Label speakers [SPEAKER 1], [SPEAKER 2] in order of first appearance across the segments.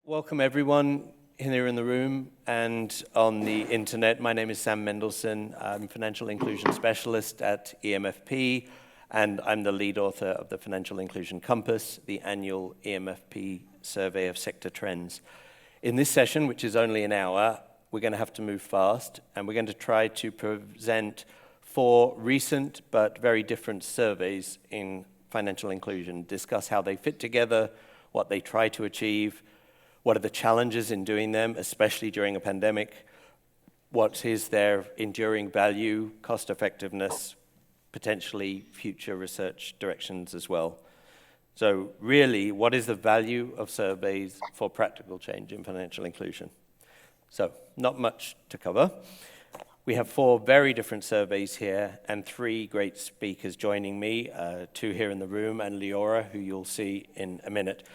[SPEAKER 1] Welcome everyone here in the room and on the internet. My name is Sam Mendelson. I'm a Financial Inclusion Specialist at e-MFP, and I'm the lead author of the Financial Inclusion Compass, the annual e-MFP survey of sector trends. In this session, which is only an hour, we're going to have to move fast, and we're going to try to present 4 recent but very different surveys in financial inclusion, discuss how they fit together, what they try to achieve, what are the challenges in doing them, especially during a pandemic? What is their enduring value, cost effectiveness, potentially future research directions as well? So really, what is the value of surveys for practical change in financial inclusion? So not much to cover. We have 4 very different surveys here and 3 great speakers joining me, 2 here in the room and Leora, who you'll see in a minute.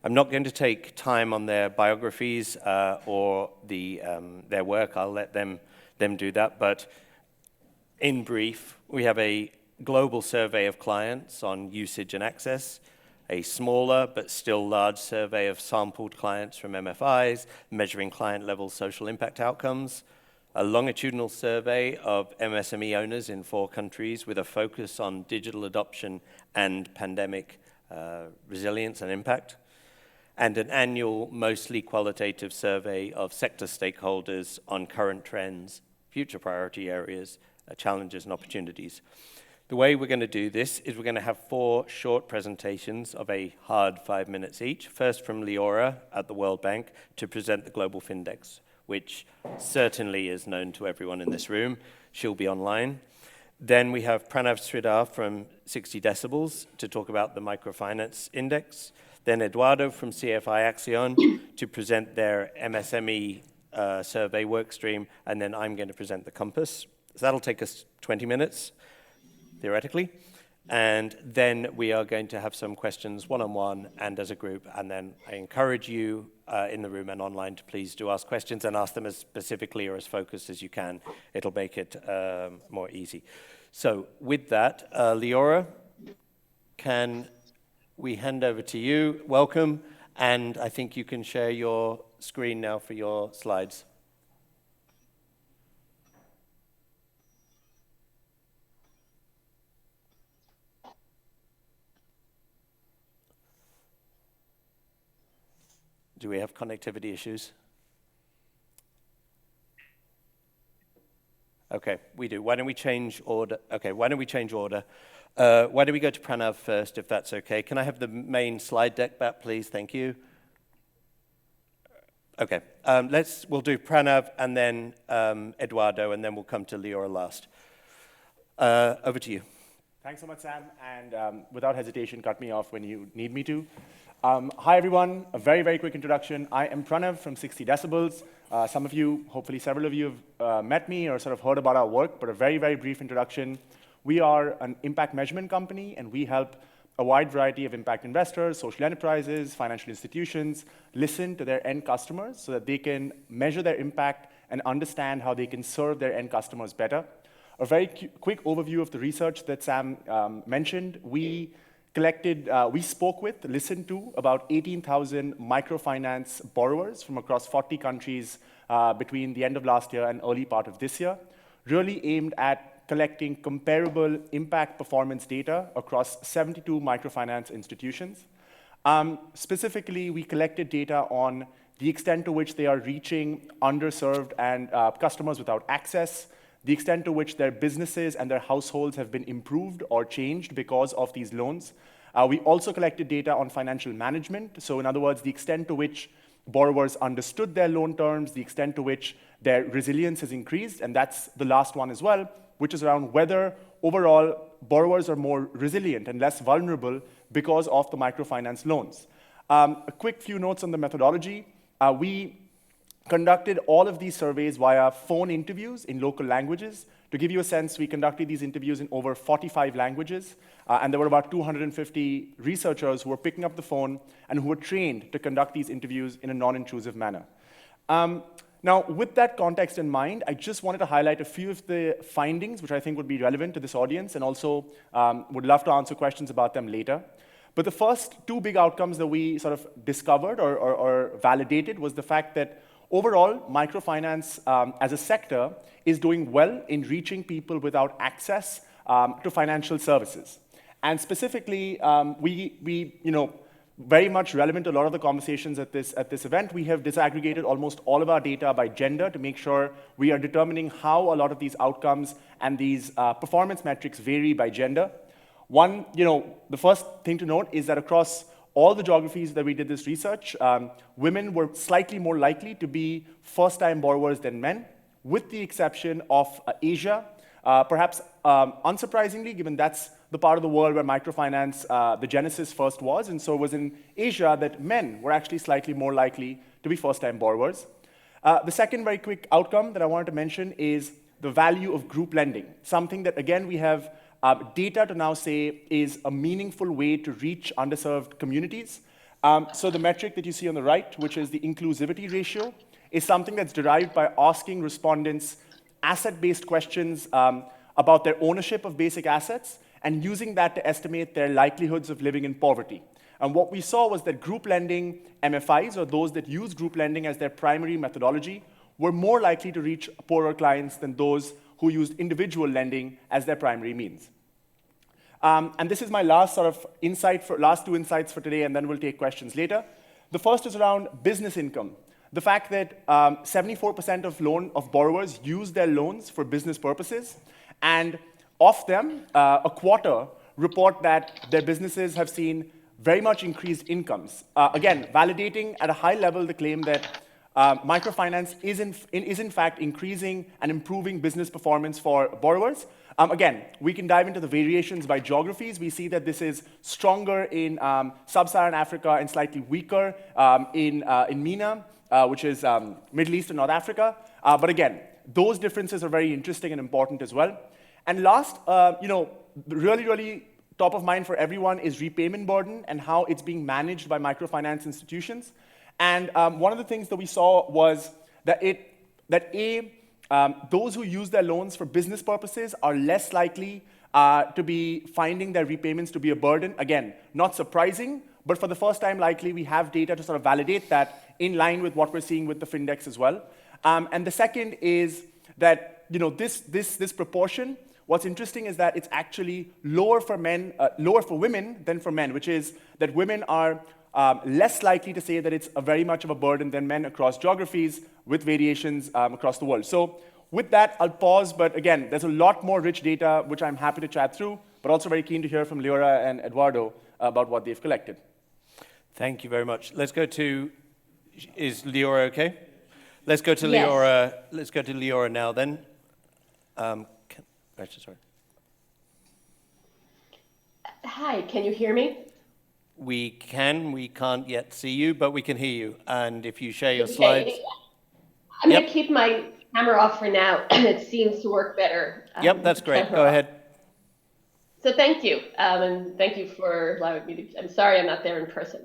[SPEAKER 1] I'm not going to take time on their biographies or their work. I'll let them do that. But in brief, we have a global survey of clients on usage and access, a smaller but still large survey of sampled clients from MFIs, measuring client-level social impact outcomes, a longitudinal survey of MSME owners in 4 countries with a focus on digital adoption and pandemic resilience and impact, and an annual, mostly qualitative survey of sector stakeholders on current trends, future priority areas, challenges and opportunities. The way we're going to do this is we're going to have 4 short presentations of a hard 5 minutes each. First from Leora at the World Bank to present the Global Findex, which certainly is known to everyone in this room. She'll be online. Then we have Pranav Sridhar from 60 Decibels to talk about the Microfinance Index. Then Edoardo from CFI ACCION to present their MSME survey workstream, and then I'm going to present the Compass. So that'll take us 20 minutes, theoretically. And then we are going to have some questions one-on-one and as a group, and then I encourage you in the room and online to please do ask questions and ask them as specifically or as focused as you can. It'll make it more easy. So with that, Leora, can we hand over to you? Welcome, and I think you can share your screen now for your slides. Do we have connectivity issues? Okay, we do. Why don't we change order? Okay, why don't we change order? Why don't we go to Pranav first, if that's okay? Can I have the main slide deck back, please? Thank you. Okay, we'll do Pranav and then Edoardo, and then we'll come to Leora last. Over to you.
[SPEAKER 2] Thanks so much, Sam, and without hesitation, cut me off when you need me to. Hi, everyone. A very, very quick introduction. I am Pranav from 60 Decibels. Some of you, hopefully several of you have met me or sort of heard about our work, but a very, very brief introduction. We are an impact measurement company, and we help a wide variety of impact investors, social enterprises, financial institutions listen to their end customers so that they can measure their impact and understand how they can serve their end customers better. A very quick overview of the research that Sam mentioned. We spoke with, listened to about 18,000 microfinance borrowers from across 40 countries between the end of last year and early part of this year, really aimed at collecting comparable impact performance data across 72 microfinance institutions. Specifically, we collected data on the extent to which they are reaching underserved and customers without access, the extent to which their businesses and their households have been improved or changed because of these loans. We also collected data on financial management. So in other words, the extent to which borrowers understood their loan terms, the extent to which their resilience has increased, and that's the last one as well, which is around whether overall borrowers are more resilient and less vulnerable because of the microfinance loans. A quick few notes on the methodology. We conducted all of these surveys via phone interviews in local languages. To give you a sense, we conducted these interviews in over 45 languages, and there were about 250 researchers who were picking up the phone and who were trained to conduct these interviews in a non-intrusive manner. Now, with that context in mind, I just wanted to highlight a few of the findings which I think would be relevant to this audience, and also would love to answer questions about them later. But the first two big outcomes that we sort of discovered or validated was the fact that overall, microfinance as a sector is doing well in reaching people without access to financial services. And specifically, very much relevant to a lot of the conversations at this event, we have disaggregated almost all of our data by gender to make sure we are determining how a lot of these outcomes and these performance metrics vary by gender. One, the first thing to note is that across all the geographies that we did this research, women were slightly more likely to be first-time borrowers than men, with the exception of Asia. Perhaps unsurprisingly, given that's the part of the world where microfinance, the genesis first was, and so it was in Asia that men were actually slightly more likely to be first-time borrowers. The second very quick outcome that I wanted to mention is the value of group lending, something that, again, we have data to now say is a meaningful way to reach underserved communities. So the metric that you see on the right, which is the inclusivity ratio, is something that's derived by asking respondents asset-based questions about their ownership of basic assets and using that to estimate their likelihoods of living in poverty. And what we saw was that group lending MFIs, or those that use group lending as their primary methodology, were more likely to reach poorer clients than those who used individual lending as their primary means. And this is my last sort of last two insights for today, and then we'll take questions later. The first is around business income. The fact that 74% of borrowers use their loans for business purposes, and of them, a quarter report that their businesses have seen very much increased incomes. Again, validating at a high level the claim that microfinance is in fact increasing and improving business performance for borrowers. Again, we can dive into the variations by geographies. We see that this is stronger in sub-Saharan Africa and slightly weaker in MENA, which is Middle East and North Africa. But again, those differences are very interesting and important as well. And last, really top of mind for everyone is repayment burden and how it's being managed by microfinance institutions. And one of the things that we saw was that those who use their loans for business purposes are less likely to be finding their repayments to be a burden. Again, not surprising, but for the first time, likely we have data to sort of validate that in line with what we're seeing with the Findex as well. And the second is that this proportion. What's interesting is that it's actually lower for women than for men, which is that women are less likely to say that it's very much of a burden than men across geographies with variations across the world. So with that, I'll pause. But again, there's a lot more rich data, which I'm happy to chat through, but also very keen to hear from Leora and Edoardo about what they've collected.
[SPEAKER 1] Thank you very much. Let's go to, is Leora okay? Let's go to
[SPEAKER 3] Yes.
[SPEAKER 1] Leora. Let's go to Leora now then. Sorry.
[SPEAKER 3] Hi, can you hear me?
[SPEAKER 1] We can't yet see you, but we can hear you. And if you share your
[SPEAKER 3] Okay.
[SPEAKER 1] slides.
[SPEAKER 3] I'm going to keep my camera off for now. It seems to work better.
[SPEAKER 1] Yep, that's great. Go ahead.
[SPEAKER 3] So thank you. And thank you for allowing me to, I'm sorry I'm not there in person.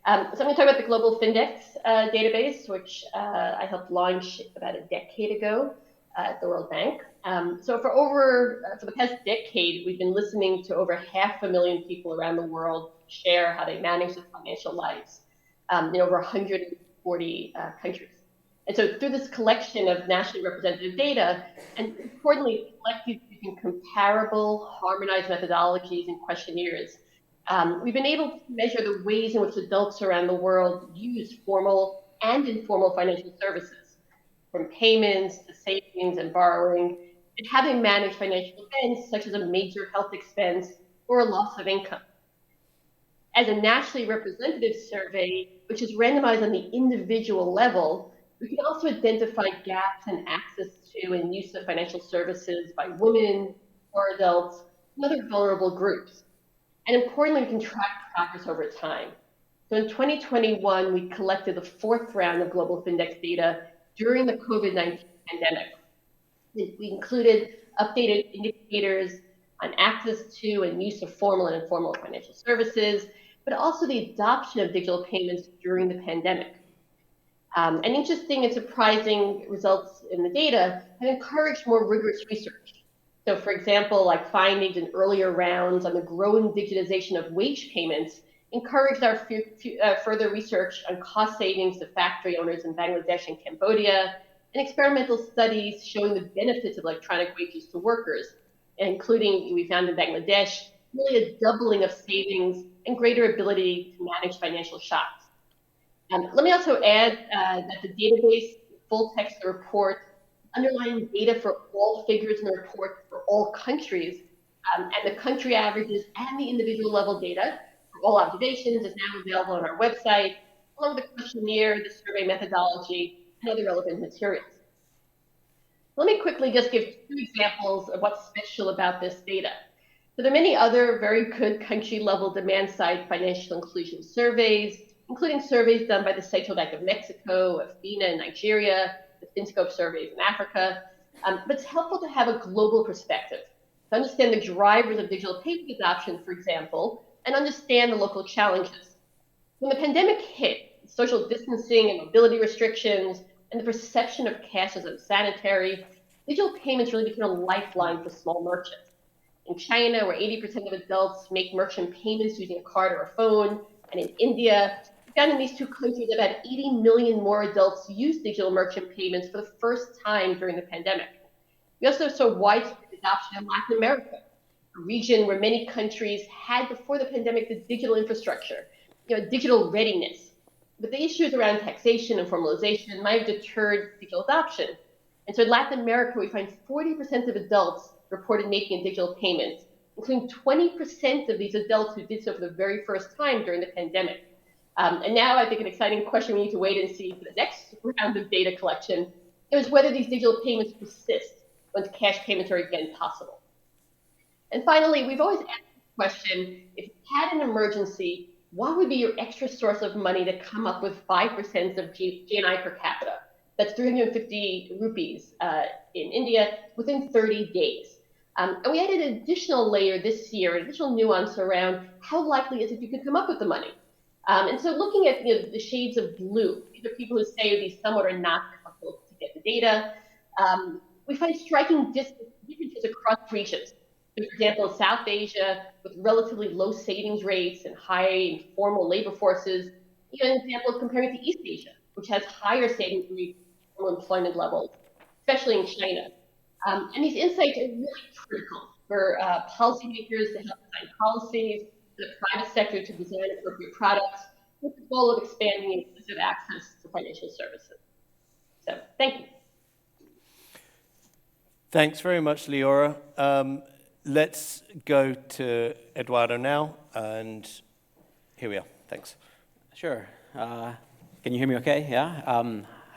[SPEAKER 3] So I'm going to talk about the Global Findex database, which I helped launch about a decade ago at the World Bank. So for the past decade, we've been listening to over 500,000 people around the world share how they manage their financial lives in over 140 countries. And so through this collection of nationally representative data, and importantly, collected using comparable, harmonized methodologies and questionnaires, we've been able to measure the ways in which adults around the world use formal and informal financial services, from payments to savings and borrowing, and how they manage financial events such as a major health expense or a loss of income. As a nationally representative survey, which is randomized on the individual level, we can also identify gaps in access to and use of financial services by women, or adults, and other vulnerable groups. And importantly, we can track progress over time. So in 2021, we collected the fourth round of Global Findex data during the COVID-19 pandemic. We included updated indicators on access to and use of formal and informal financial services, but also the adoption of digital payments during the pandemic. And interesting and surprising results in the data have encouraged more rigorous research. So for example, like findings in earlier rounds on the growing digitization of wage payments encouraged our further research on cost savings to factory owners in Bangladesh and Cambodia, and experimental studies showing the benefits of electronic wages to workers, including, we found in Bangladesh, really a doubling of savings and greater ability to manage financial shocks. Let me also add that the database, full text report, underlying data for all figures in the report for all countries, and the country averages and the individual level data for all observations is now available on our website, along with the questionnaire, the survey methodology, and other relevant materials. Let me quickly just give 2 examples of what's special about this data. So there are many other very good country-level demand-side financial inclusion surveys, including surveys done by the Central Bank of Mexico, FINA in Nigeria, the FinScope surveys in Africa. But it's helpful to have a global perspective, to understand the drivers of digital payment adoption, for example, and understand the local challenges. When the pandemic hit, social distancing and mobility restrictions, and the perception of cash as unsanitary, digital payments really became a lifeline for small merchants. In China, where 80% of adults make merchant payments using a card or a phone, and in India, we found in these 2 countries that about 80 million more adults use digital merchant payments for the first time during the pandemic. We also saw widespread adoption in Latin America, a region where many countries had before the pandemic the digital infrastructure, digital readiness. But the issues around taxation and formalization might have deterred digital adoption. And so in Latin America, we find 40% of adults reported making a digital payment, including 20% of these adults who did so for the very first time during the pandemic. And now I think an exciting question we need to wait and see for the next round of data collection is whether these digital payments persist once cash payments are again possible. And finally, we've always asked the question, if you had an emergency, what would be your extra source of money to come up with 5% of GNI per capita? That's 350 rupees in India within 30 days. And we added an additional layer this year, an additional nuance around how likely is it you could come up with the money. And so looking at the shades of blue, these are people who say these somewhat are not comfortable to get the data. We find striking differences across regions. For example, South Asia, with relatively low savings rates and high informal labor forces, an example of comparing to East Asia, which has higher savings rates and employment levels, especially in China. And these insights are really critical for policymakers to help design policies, for the private sector to design appropriate products, with the goal of expanding inclusive access to financial services. So, thank you.
[SPEAKER 1] Thanks very much, Leora. Let's go to Edoardo now, and here we are. Thanks.
[SPEAKER 4] Sure. Can you hear me okay? Yeah.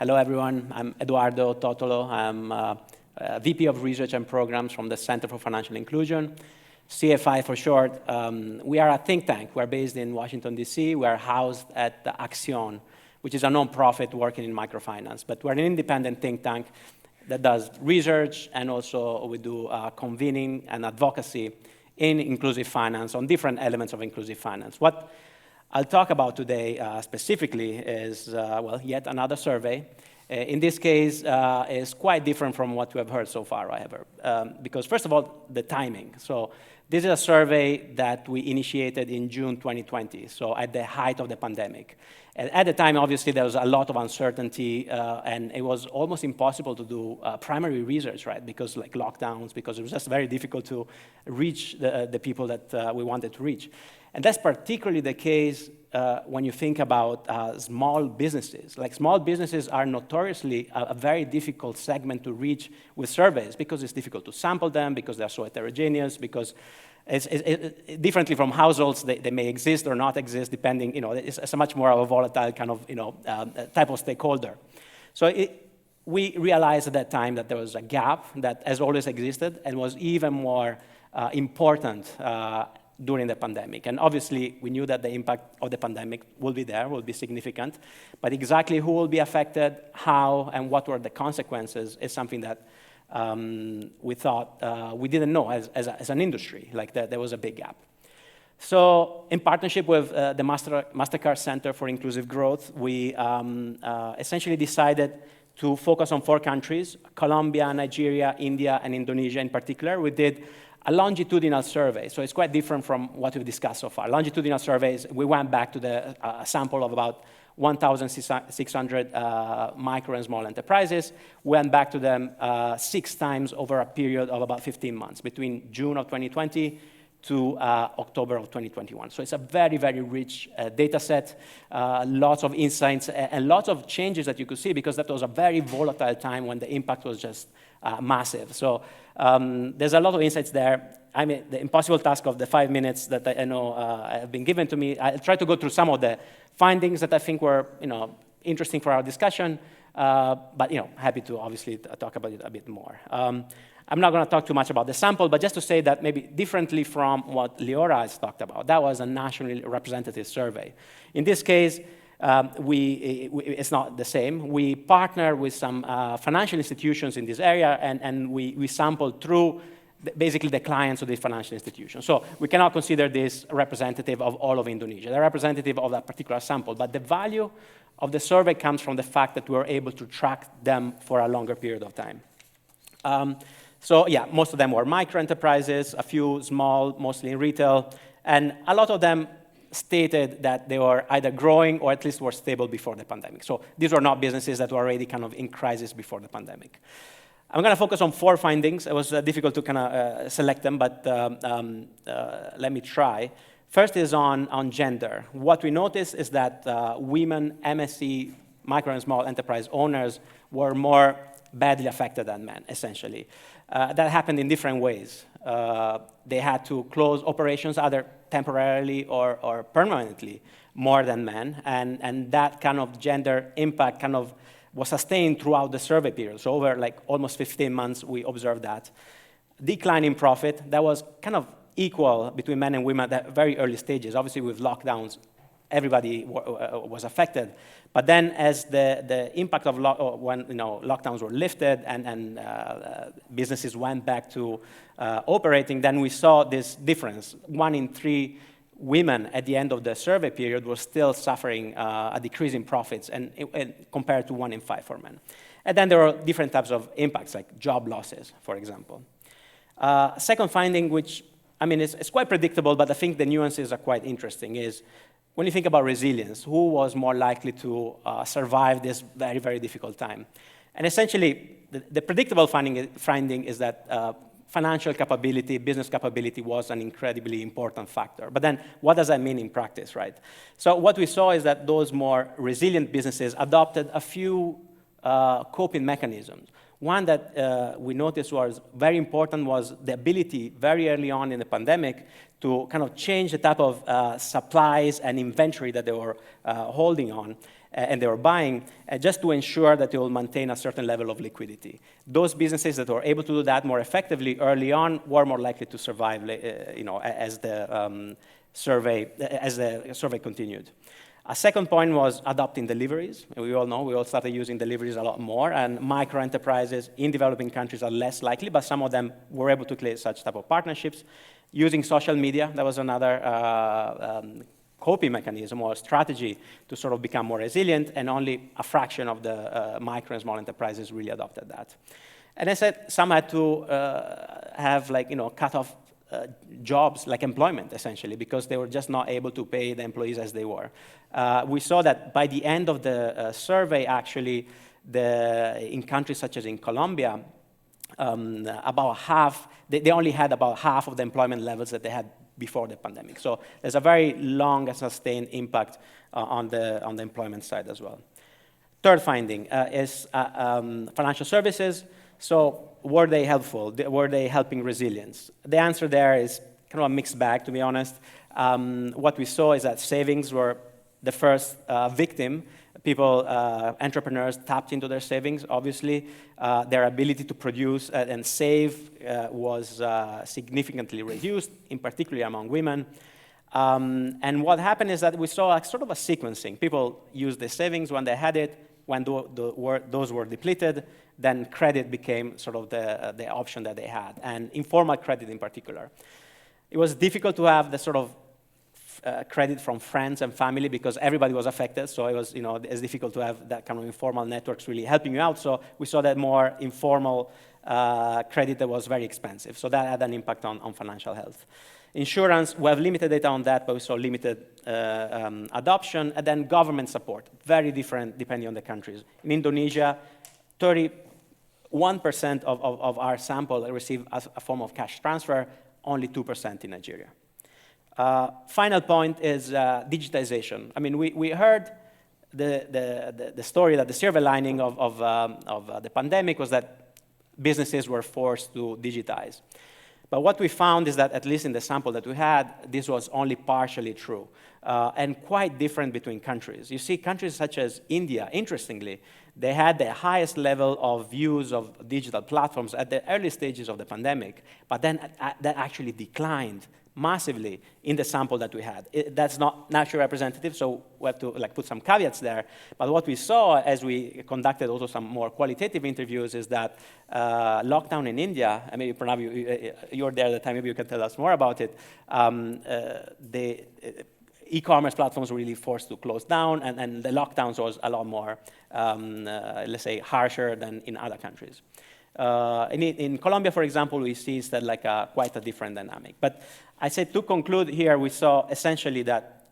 [SPEAKER 4] Hello, everyone. I'm Edoardo Totolo. I'm VP of Research and Programs from the Center for Financial Inclusion, CFI for short. We are a think tank. We're based in Washington, D.C. We are housed at the ACCION, which is a nonprofit working in microfinance. But we're an independent think tank that does research, and also we do convening and advocacy in inclusive finance on different elements of inclusive finance. What I'll talk about today specifically is, well, yet another survey. In this case, is quite different from what we have heard so far, because first of all, the timing. So this is a survey that we initiated in June 2020, so at the height of the pandemic. And at the time, obviously, there was a lot of uncertainty, and it was almost impossible to do primary research, right? Because like lockdowns, because it was just very difficult to reach the people that we wanted to reach. And that's particularly the case when you think about small businesses. Like small businesses are notoriously a very difficult segment to reach with surveys because it's difficult to sample them, because they're so heterogeneous, because it's differently from households, they may exist or not exist, depending, it's a much more of a volatile kind of, type of stakeholder. So we realized at that time that there was a gap that has always existed and was even more important during the pandemic. And obviously, we knew that the impact of the pandemic will be significant, but exactly who will be affected, how, and what were the consequences is something that we thought we didn't know as an industry, like there was a big gap. So in partnership with the MasterCard Center for Inclusive Growth, we essentially decided to focus on 4 countries, Colombia, Nigeria, India, and Indonesia in particular. We did a longitudinal survey. So it's quite different from what we've discussed so far. Longitudinal surveys, we went back to the sample of about 1,600 micro and small enterprises, went back to them 6 times over a period of about 15 months, between June of 2020 to October of 2021. So it's a very, very rich data set, lots of insights, and lots of changes that you could see, because that was a very volatile time when the impact was just massive. So there's a lot of insights there. I mean, the impossible task of the 5 minutes that I know have been given to me, I'll try to go through some of the findings that I think were, interesting for our discussion, but, happy to obviously talk about it a bit more. I'm not going to talk too much about the sample, but just to say that maybe differently from what Leora has talked about, that was a nationally representative survey. In this case, it's not the same. We partner with some financial institutions in this area, and we sampled through basically the clients of these financial institutions. So we cannot consider this representative of all of Indonesia. They're representative of that particular sample, but the value of the survey comes from the fact that we were able to track them for a longer period of time. So yeah, most of them were micro enterprises, a few small, mostly in retail, and a lot of them stated that they were either growing or at least were stable before the pandemic. So these were not businesses that were already kind of in crisis before the pandemic. I'm going to focus on 4 findings. It was difficult to kind of select them, but let me try. First is on gender. What we noticed is that women MSE, micro and small enterprise owners, were more badly affected than men, essentially. That happened in different ways. They had to close operations either temporarily or permanently more than men, and that kind of gender impact kind of was sustained throughout the survey period. So over like almost 15 months, we observed that. Decline in profit, that was kind of equal between men and women at very early stages. Obviously, with lockdowns, everybody was affected. But then as the impact of when lockdowns were lifted and businesses went back to operating, then we saw this difference. 1 in 3 women at the end of the survey period were still suffering a decrease in profits and compared to 1 in 5 for men. And then there are different types of impacts, like job losses, for example. Second finding, which, I mean, it's quite predictable, but I think the nuances are quite interesting, is when you think about resilience, who was more likely to survive this very, very difficult time? And essentially, the predictable finding is that financial capability, business capability was an incredibly important factor. But then what does that mean in practice, right? So what we saw is that those more resilient businesses adopted a few coping mechanisms. One that we noticed was very important was the ability very early on in the pandemic to kind of change the type of supplies and inventory that they were holding on and they were buying, just to ensure that they will maintain a certain level of liquidity. Those businesses that were able to do that more effectively early on were more likely to survive, as the survey continued. A second point was adopting deliveries. We all know, we all started using deliveries a lot more, and micro enterprises in developing countries are less likely, but some of them were able to create such type of partnerships. Using social media, that was another coping mechanism or strategy to sort of become more resilient, and only a fraction of the micro and small enterprises really adopted that. And I said some had to have cut off jobs like employment, essentially, because they were just not able to pay the employees as they were. We saw that by the end of the survey, actually, in countries such as in Colombia, about half, they only had about half of the employment levels that they had before the pandemic. So there's a very long and sustained impact on the employment side as well. Third finding is financial services. So were they helpful? Were they helping resilience? The answer there is kind of a mixed bag, to be honest. What we saw is that savings were the first victim. People, entrepreneurs tapped into their savings, obviously. Their ability to produce and save was significantly reduced, in particular among women. And what happened is that we saw sort of a sequencing. People used their savings when they had it. When those were depleted, then credit became sort of the option that they had, and informal credit in particular. It was difficult to have the sort of credit from friends and family because everybody was affected. So it was, it's difficult to have that kind of informal networks really helping you out. So we saw that more informal credit that was very expensive. So that had an impact on financial health. Insurance, we have limited data on that, but we saw limited adoption. And then government support, very different depending on the countries. In Indonesia, 31% of our sample received a form of cash transfer, only 2% in Nigeria. Final point is digitization. I mean, we heard the story that the silver lining of the pandemic was that businesses were forced to digitize. But what we found is that, at least in the sample that we had, this was only partially true, and quite different between countries. You see, countries such as India, interestingly, they had the highest level of use of digital platforms at the early stages of the pandemic, but then that actually declined massively in the sample that we had. That's not naturally representative, so we have to put some caveats there. But what we saw as we conducted also some more qualitative interviews is that lockdown in India, and maybe Pranav, you were there at the time, maybe you can tell us more about it. The e-commerce platforms were really forced to close down, and the lockdowns was a lot more, let's say, harsher than in other countries. In Colombia, for example, we see that quite a different dynamic. But I said to conclude here, we saw essentially that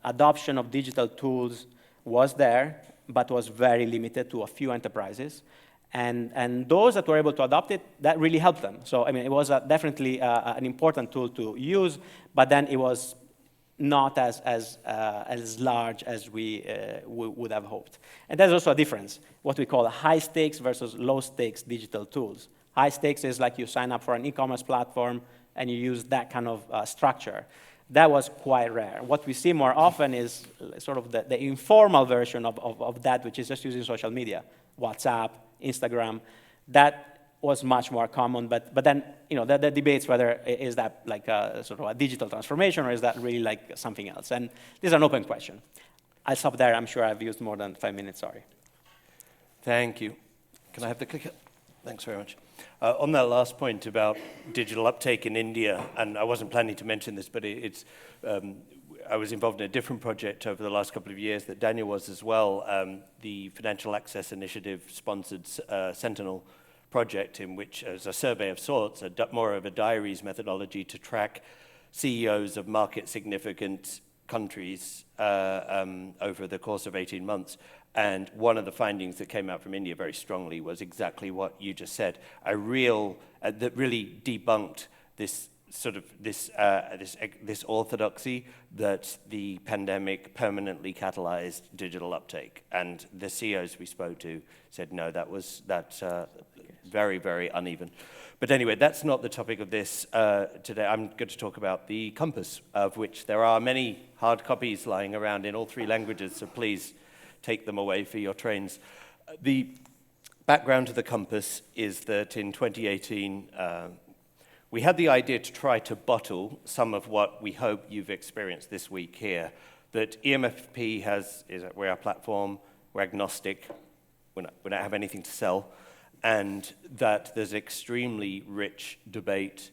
[SPEAKER 4] adoption of digital tools was there, but was very limited to a few enterprises. And those that were able to adopt it, that really helped them. So, I mean, it was definitely an important tool to use, but then it was not as large as we would have hoped. And there's also a difference, what we call high stakes versus low stakes digital tools. High stakes is like you sign up for an e-commerce platform and you use that kind of structure. That was quite rare. What we see more often is sort of the informal version of that, which is just using social media, WhatsApp, Instagram. That was much more common, but then the debates whether is that like a sort of a digital transformation or is that really like something else? And this is an open question. I'll stop there. I'm sure I've used more than 5 minutes. Sorry.
[SPEAKER 1] Thank you. Can I have the clicker? Thanks very much. On that last point about digital uptake in India, and I wasn't planning to mention this, but I was involved in a different project over the last couple of years that Daniel was as well. The Financial Access Initiative sponsored Sentinel project, in which, as a survey of sorts, more of a diaries methodology to track CEOs of market significant countries over the course of 18 months. And one of the findings that came out from India very strongly was exactly what you just said. That really debunked this sort of this orthodoxy that the pandemic permanently catalyzed digital uptake. And the CEOs we spoke to said, no, that's very, very uneven. But anyway, that's not the topic of this today. I'm going to talk about the compass, of which there are many hard copies lying around in all 3 languages, so please take them away for your trains. The background to the compass is that in 2018, we had the idea to try to bottle some of what we hope you've experienced this week here, that e-MFP we're a platform, we're agnostic, we don't have anything to sell, and that there's extremely rich debate,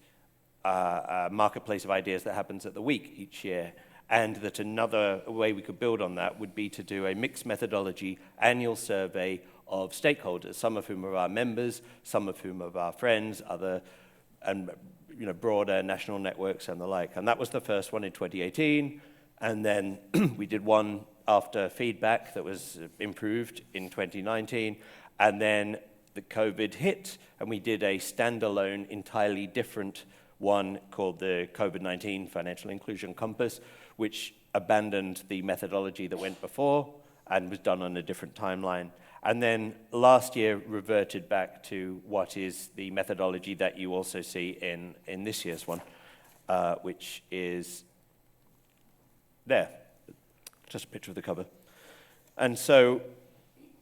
[SPEAKER 1] marketplace of ideas that happens at the week each year, and that another way we could build on that would be to do a mixed methodology annual survey of stakeholders, some of whom are our members, some of whom are our friends, and broader national networks and the like. And that was the first one in 2018, and then we did one after feedback that was improved in 2019, and then the COVID hit, and we did a standalone, entirely different one called the COVID-19 Financial Inclusion Compass, which abandoned the methodology that went before and was done on a different timeline. And then last year reverted back to what is the methodology that you also see in this year's one, which is there. Just a picture of the cover. And so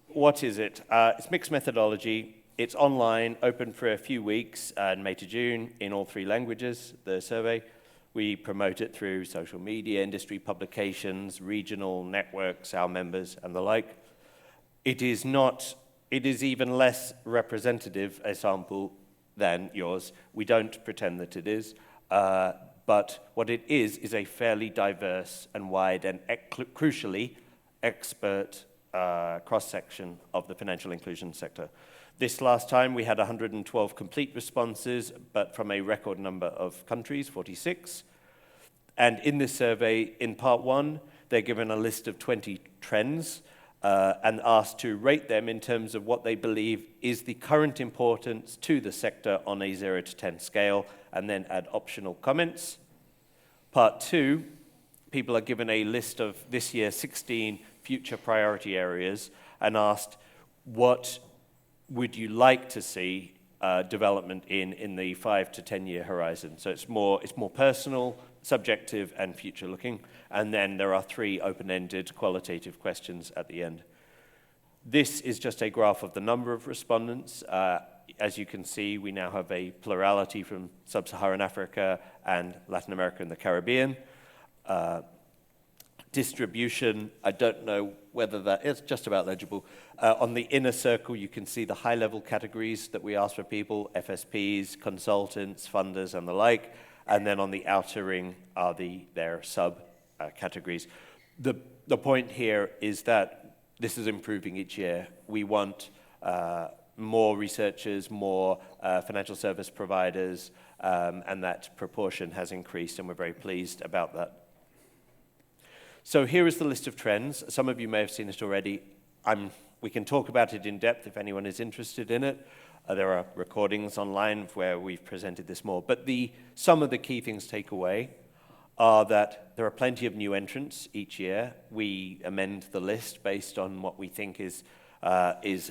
[SPEAKER 1] what is it? It's mixed methodology. It's online, open for a few weeks, May to June, in all 3 languages, the survey. We promote it through social media, industry publications, regional networks, our members, and the like. It is even less representative a sample than yours. We don't pretend that it is, but but what it is a fairly diverse and wide and crucially expert cross-section of the financial inclusion sector. This last time we had 112 complete responses, but from a record number of countries, 46. And in this survey, in part one, they're given a list of 20 trends and asked to rate them in terms of what they believe is the current importance to the sector on a 0 to 10 scale, and then add optional comments. Part two, people are given a list of this year 16 future priority areas and asked, what would you like to see development in the 5 to 10 year horizon? So it's more personal, subjective, and future-looking. And then there are 3 open-ended qualitative questions at the end. This is just a graph of the number of respondents. As you can see, we now have a plurality from Sub-Saharan Africa and Latin America and the Caribbean. Distribution, I don't know whether that is just about legible. On the inner circle, you can see the high-level categories that we ask for people, FSPs, consultants, funders, and the like. And then on the outer ring are their sub-categories. The point here is that this is improving each year. We want more researchers, more financial service providers, and that proportion has increased, and we're very pleased about that. So here is the list of trends. Some of you may have seen it already. We can talk about it in depth if anyone is interested in it. There are recordings online where we've presented this more. But some of the key things to take away are that there are plenty of new entrants each year. We amend the list based on what we think is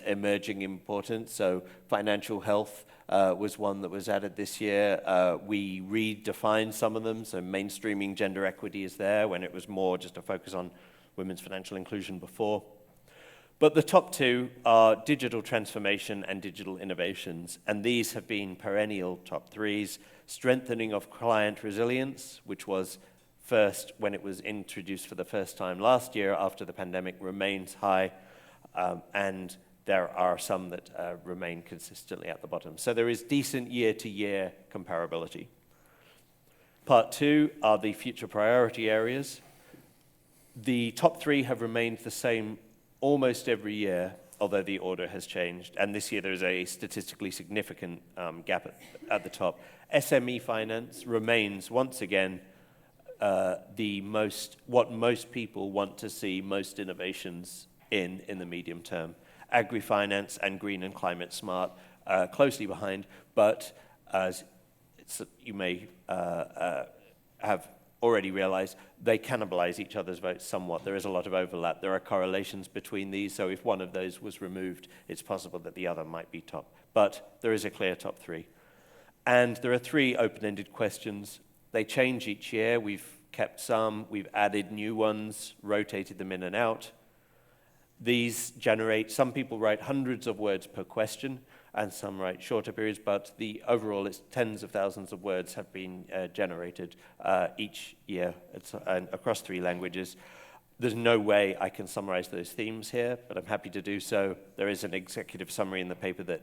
[SPEAKER 1] emerging importance. So financial health was one that was added this year. We redefined some of them, so mainstreaming gender equity is there when it was more just a focus on women's financial inclusion before. But the top 2 are digital transformation and digital innovations, and these have been perennial top 3s. Strengthening of client resilience, which was first when it was introduced for the first time last year after the pandemic, remains high, and there are some that remain consistently at the bottom. So there is decent year-to-year comparability. Part 2 are the future priority areas. The top 3 have remained the same almost every year, although the order has changed. And this year there is a statistically significant gap at the top. SME finance remains, once again, what most people want to see most innovations in the medium term. Agri-finance and green and climate smart closely behind, but as you may have already realized, they cannibalize each other's votes somewhat. There is a lot of overlap. There are correlations between these, so if one of those was removed, it's possible that the other might be top. But there is a clear top 3. And there are 3 open-ended questions. They change each year. We've kept some, we've added new ones, rotated them in and out. These generate, some people write hundreds of words per question, and some write shorter periods, but the overall it's tens of thousands of words have been generated each year across 3 languages. There's no way I can summarize those themes here, but I'm happy to do so. There is an executive summary in the paper that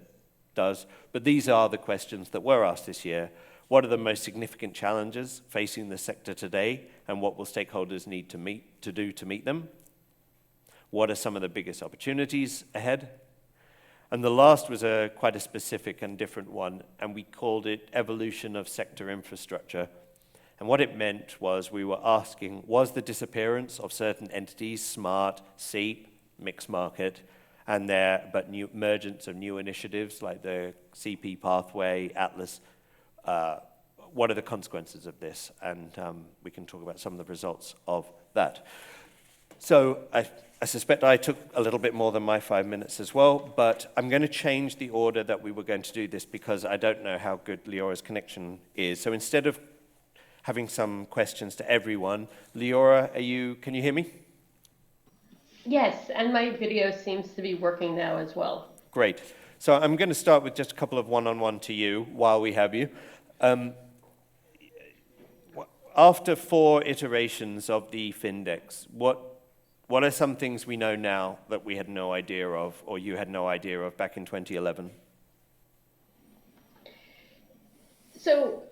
[SPEAKER 1] does, but these are the questions that were asked this year. What are the most significant challenges facing the sector today, and what will stakeholders need to do to meet them? What are some of the biggest opportunities ahead? And the last was quite a specific and different one, and we called it Evolution of Sector Infrastructure. And what it meant was we were asking, was the disappearance of certain entities, smart, SEEP, mixed market, and but emergence of new initiatives like the CP pathway, Atlas, what are the consequences of this? And we can talk about some of the results of that. So I suspect I took a little bit more than my 5 minutes as well, but I'm going to change the order that we were going to do this because I don't know how good Leora's connection is. So instead of having some questions to everyone, Leora, can you hear me?
[SPEAKER 3] Yes, and my video seems to be working now as well.
[SPEAKER 1] Great. So I'm going to start with just a couple of one-on-one to you while we have you. After 4 iterations of the Findex, what are some things we know now that we had no idea of, or you had no idea of back in 2011?
[SPEAKER 3] So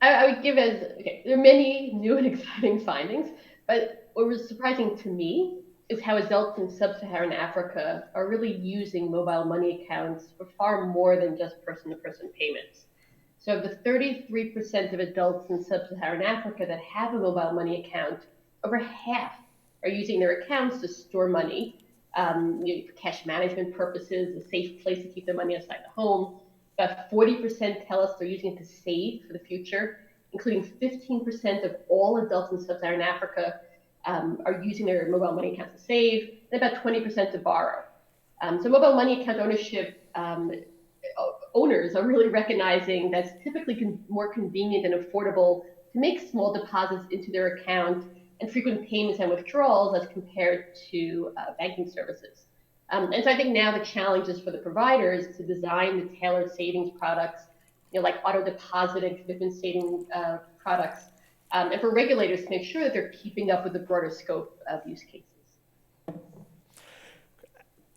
[SPEAKER 3] I would give as, okay, there are many new and exciting findings, but what was surprising to me is how adults in sub-Saharan Africa are really using mobile money accounts for far more than just person-to-person payments. So of the 33% of adults in sub-Saharan Africa that have a mobile money account, over half are using their accounts to store money, for cash management purposes, a safe place to keep their money outside the home. About 40% tell us they're using it to save for the future, including 15% of all adults in sub-Saharan Africa are using their mobile money accounts to save, and about 20% to borrow. So mobile money account ownership owners are really recognizing that's typically more convenient and affordable to make small deposits into their account and frequent payments and withdrawals as compared to banking services. And so I think now the challenge is for the providers to design the tailored savings products, like auto deposit and commitment saving products, and for regulators to make sure that they're keeping up with the broader scope of use cases.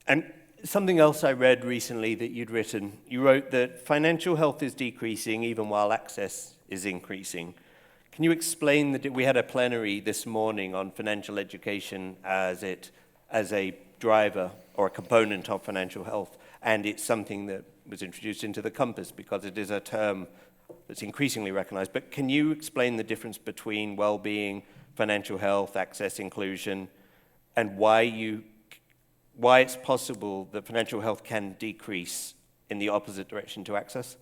[SPEAKER 1] And something else I read recently that you'd written, you wrote that financial health is decreasing even while access is increasing. Can you explain that? We had a plenary this morning on financial education as a driver or a component of financial health, and it's something that was introduced into the compass because it is a term that's increasingly recognized. But can you explain the difference between well-being, financial health, access, inclusion, and why it's possible that financial health can decrease in the opposite direction to access?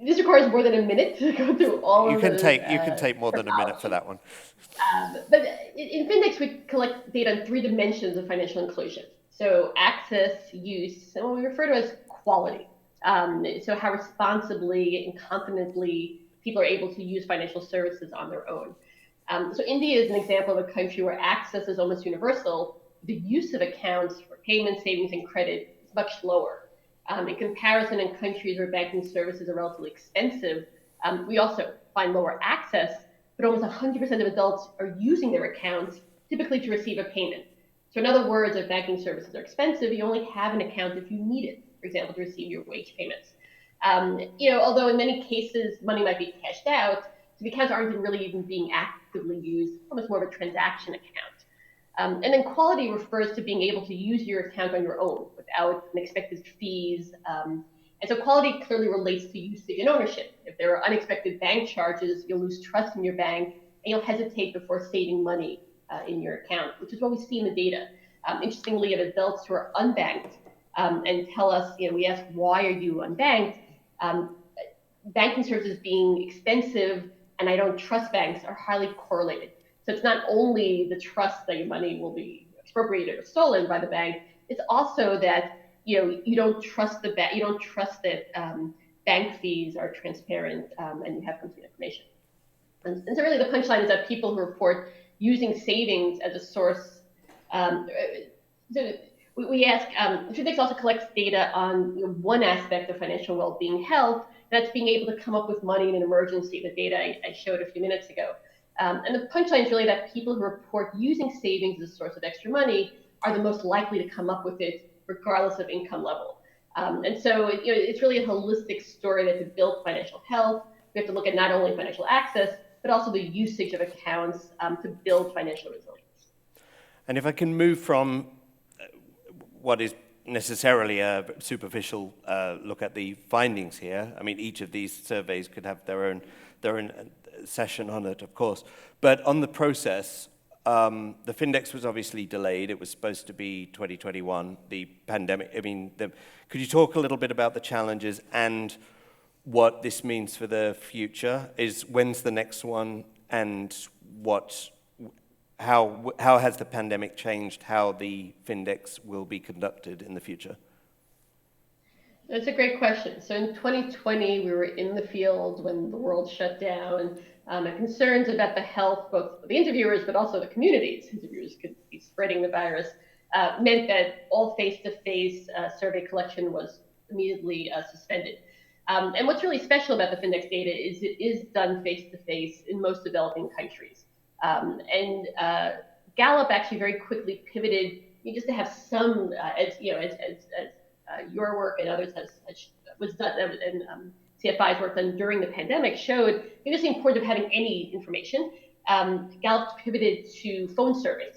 [SPEAKER 3] This requires more than a minute to go through all of those.
[SPEAKER 1] You can take more than a minute for that one.
[SPEAKER 3] But in Findex, we collect data on 3 dimensions of financial inclusion. So access, use, and what we refer to as quality. So how responsibly and confidently people are able to use financial services on their own. So India is an example of a country where access is almost universal. The use of accounts for payments, savings, and credit is much lower. In comparison, in countries where banking services are relatively expensive, we also find lower access, but almost 100% of adults are using their accounts typically to receive a payment. So in other words, if banking services are expensive, you only have an account if you need it, for example, to receive your wage payments. Although in many cases money might be cashed out, so the accounts aren't really even being actively used, almost more of a transaction account. And then quality refers to being able to use your account on your own without unexpected fees. And so quality clearly relates to usage and ownership. If there are unexpected bank charges, you'll lose trust in your bank and you'll hesitate before saving money in your account, which is what we see in the data. Interestingly, of adults who are unbanked and tell us, we ask, why are you unbanked? Banking services being expensive and I don't trust banks are highly correlated. So it's not only the trust that your money will be expropriated or stolen by the bank, it's also that you don't trust the bank, you don't trust that bank fees are transparent and you have complete information. And so really the punchline is that people who report using savings as a source, so we ask, Findex also collects data on one aspect of financial well-being health, that's being able to come up with money in an emergency, the data I showed a few minutes ago. And the punchline is really that people who report using savings as a source of extra money are the most likely to come up with it regardless of income level. And so it's really a holistic story that to build financial health, we have to look at not only financial access, but also the usage of accounts to build financial resilience.
[SPEAKER 1] And if I can move from what is necessarily a superficial look at the findings here, I mean, each of these surveys could have their own session on it, of course. But on the process, the Findex was obviously delayed. It was supposed to be 2021, the pandemic. I mean, could you talk a little bit about the challenges and what this means for the future? When's the next one, and how has the pandemic changed how the Findex will be conducted in the future?
[SPEAKER 3] That's a great question. So in 2020, we were in the field when the world shut down, and concerns about the health, both of the interviewers, but also the communities. Interviewers could be spreading the virus, meant that all face-to-face survey collection was immediately suspended. And what's really special about the Findex data is it is done face-to-face in most developing countries. Gallup actually very quickly pivoted just to have some, as your work and others was done, and CFIs worked on during the pandemic showed just the importance of having any information. Gallup pivoted to phone surveys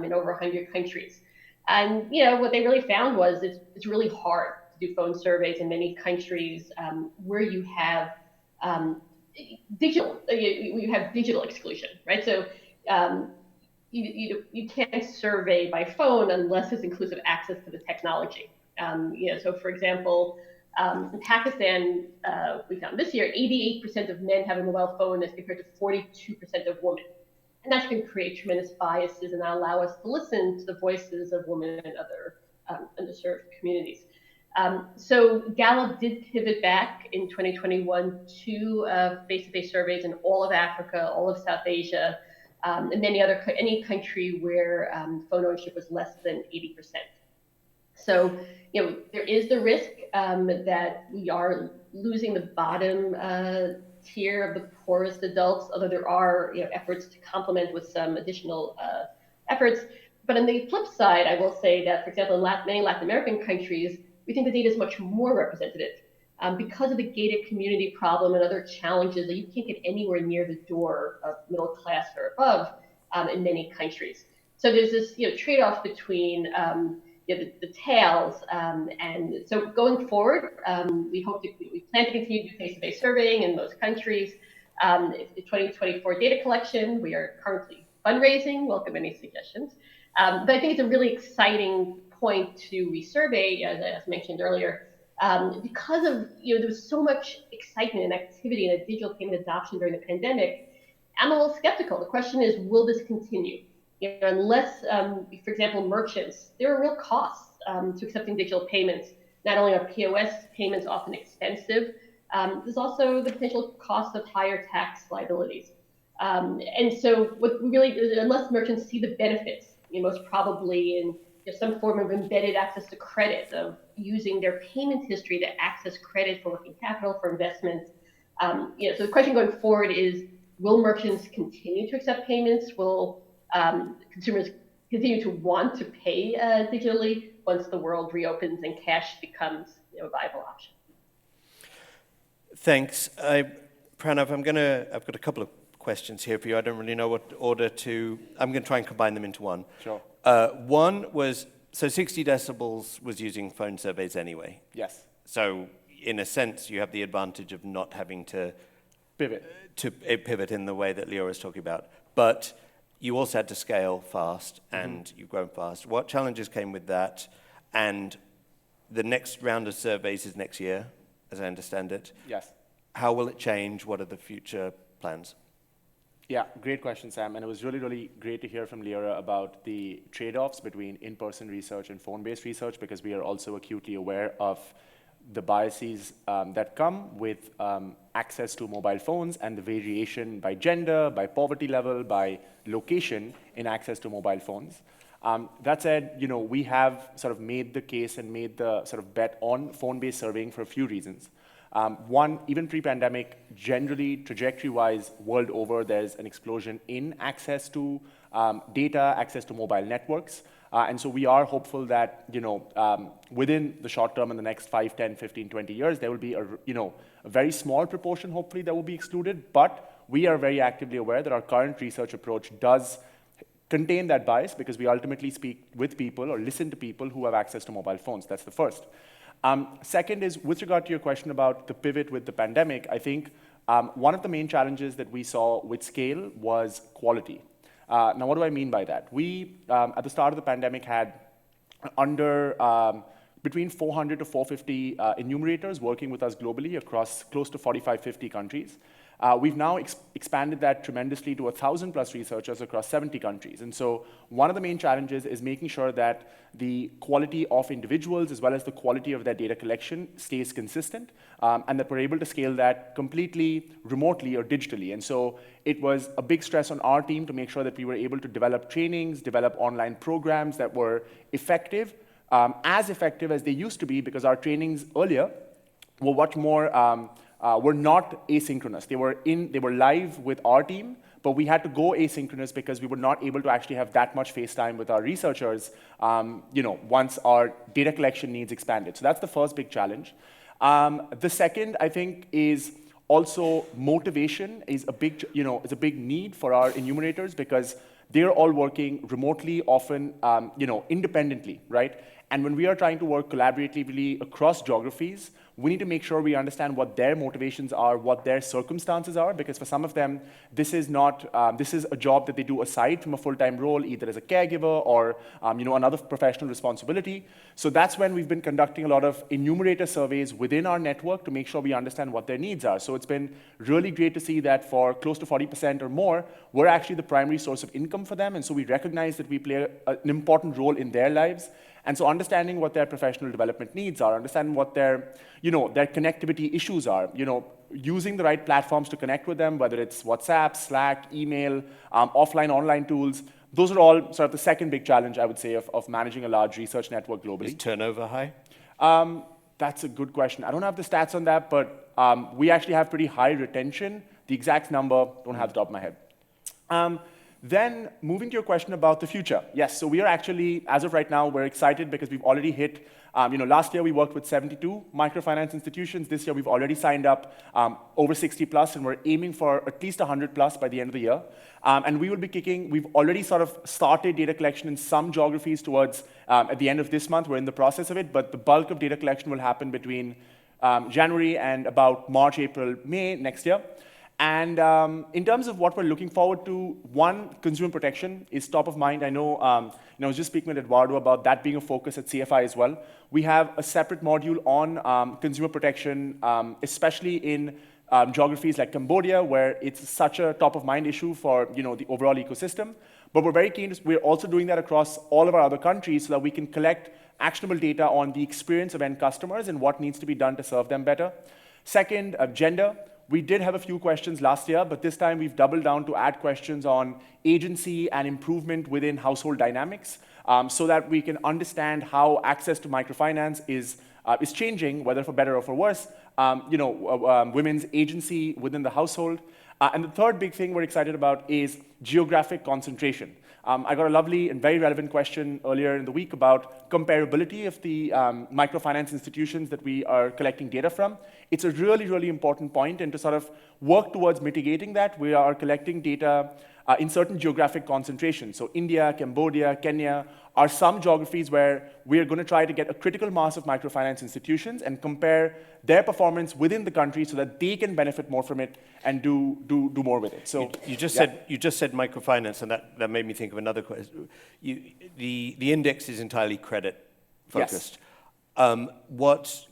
[SPEAKER 3] in over 100 countries. And what they really found was it's really hard to do phone surveys in many countries where you have digital exclusion, right? So you can't survey by phone unless it's inclusive access to the technology. So for example, in Pakistan, we found this year, 88% of men have a mobile phone as compared to 42% of women. And that can create tremendous biases and not allow us to listen to the voices of women and other underserved communities. So Gallup did pivot back in 2021 to face-to-face surveys in all of Africa, all of South Asia, and any country where phone ownership was less than 80%. So, there is the risk that we are losing the bottom tier of the poorest adults, although there are efforts to complement with some additional efforts. But on the flip side, I will say that, for example, in many Latin American countries, we think the data is much more representative because of the gated community problem and other challenges that you can't get anywhere near the door of middle class or above in many countries. So there's this trade-off between the tails, and so going forward, we plan to continue to do face-to-face surveying in those countries. The 2024 data collection, we are currently fundraising. Welcome any suggestions. But I think it's a really exciting point to resurvey, as mentioned earlier, because of there was so much excitement and activity in digital payment adoption during the pandemic. I'm a little skeptical. The question is, will this continue? Unless, for example, merchants, there are real costs to accepting digital payments. Not only are POS payments often expensive, there's also the potential cost of higher tax liabilities. And so unless merchants see the benefits, most probably in some form of embedded access to credit, of using their payment history to access credit for working capital, for investments. So the question going forward is, will merchants continue to accept payments? Will consumers continue to want to pay digitally once the world reopens and cash becomes a viable option?
[SPEAKER 1] Thanks. Pranav, I've got a couple of questions here for you. I don't really know what order I'm going to try and combine them into one.
[SPEAKER 2] Sure.
[SPEAKER 1] One was, so 60 Decibels was using phone surveys anyway.
[SPEAKER 2] Yes.
[SPEAKER 1] So in a sense, you have the advantage of not having to pivot in the way that Leora is talking about. But you also had to scale fast, and you've grown fast. What challenges came with that? And the next round of surveys is next year, as I understand it.
[SPEAKER 2] Yes.
[SPEAKER 1] How will it change? What are the future plans?
[SPEAKER 2] Yeah, great question, Sam. And it was really, really great to hear from Leora about the trade-offs between in-person research and phone-based research, because we are also acutely aware of the biases that come with access to mobile phones and the variation by gender, by poverty level, by location in access to mobile phones. That said, we have sort of made the case and made the sort of bet on phone-based surveying for a few reasons. One, even pre-pandemic, generally, trajectory-wise, world over, there's an explosion in access to data, access to mobile networks. And so we are hopeful that, within the short term, in the next 5, 10, 15, 20 years, there will be a very small proportion, hopefully, that will be excluded. But we are very actively aware that our current research approach does contain that bias, because we ultimately speak with people or listen to people who have access to mobile phones. That's the first. Second is, with regard to your question about the pivot with the pandemic, I think one of the main challenges that we saw with scale was quality. Now, what do I mean by that? We, at the start of the pandemic, had between 400 to 450 enumerators working with us globally across close to 45, 50 countries. We've now expanded that tremendously to 1,000 plus researchers across 70 countries. And so one of the main challenges is making sure that the quality of individuals as well as the quality of their data collection stays consistent, and that we're able to scale that completely remotely or digitally. And so it was a big stress on our team to make sure that we were able to develop trainings, develop online programs that were effective, as effective as they used to be, because our trainings earlier were much more were not asynchronous. They were live with our team, but we had to go asynchronous because we were not able to actually have that much face time with our researchers, once our data collection needs expanded. So that's the first big challenge. The second, I think, is also motivation is a big, is a big need for our enumerators because they're all working remotely, often, independently, right? And when we are trying to work collaboratively across geographies, we need to make sure we understand what their motivations are, what their circumstances are, because for some of them, this is not, this is a job that they do aside from a full-time role, either as a caregiver or, another professional responsibility. So that's when we've been conducting a lot of enumerator surveys within our network to make sure we understand what their needs are. So it's been really great to see that for close to 40% or more, we're actually the primary source of income for them. And so we recognize that we play an important role in their lives. And so understanding what their professional development needs are, understanding what their, their connectivity issues are, using the right platforms to connect with them, whether it's WhatsApp, Slack, email, offline, online tools. Those are all sort of the second big challenge, I would say, of managing a large research network globally.
[SPEAKER 1] Is turnover high?
[SPEAKER 2] That's a good question. I don't have the stats on that, but we actually have pretty high retention. The exact number, don't have the top of my head. Then moving to your question about the future. Yes, so we are actually, as of right now, we're excited because we've already hit, last year we worked with 72 microfinance institutions. This year we've already signed up over 60 plus, and we're aiming for at least 100 plus by the end of the year. And we will be we've already sort of started data collection in some geographies towards, at the end of this month, we're in the process of it, but the bulk of data collection will happen between January and about March, April, May next year. And in terms of what we're looking forward to, one, consumer protection is top of mind. I know, I was just speaking with Edoardo about that being a focus at CFI as well. We have a separate module on consumer protection, especially in geographies like Cambodia, where it's such a top of mind issue for the overall ecosystem. But we're very keen. We're also doing that across all of our other countries so that we can collect actionable data on the experience of end customers and what needs to be done to serve them better. Second, gender. We did have a few questions last year, but this time we've doubled down to add questions on agency and improvement within household dynamics so that we can understand how access to microfinance is changing, whether for better or for worse, women's agency within the household. And the third big thing we're excited about is geographic concentration. I got a lovely and very relevant question earlier in the week about comparability of the microfinance institutions that we are collecting data from. It's a really, really important point, and to sort of work towards mitigating that, we are collecting data in certain geographic concentrations. So India, Cambodia, Kenya are some geographies where we're going to try to get a critical mass of microfinance institutions and compare their performance within the country so that they can benefit more from it and do more with it. So
[SPEAKER 1] you just said microfinance, and that made me think of another question. The index is entirely credit focused. Yes.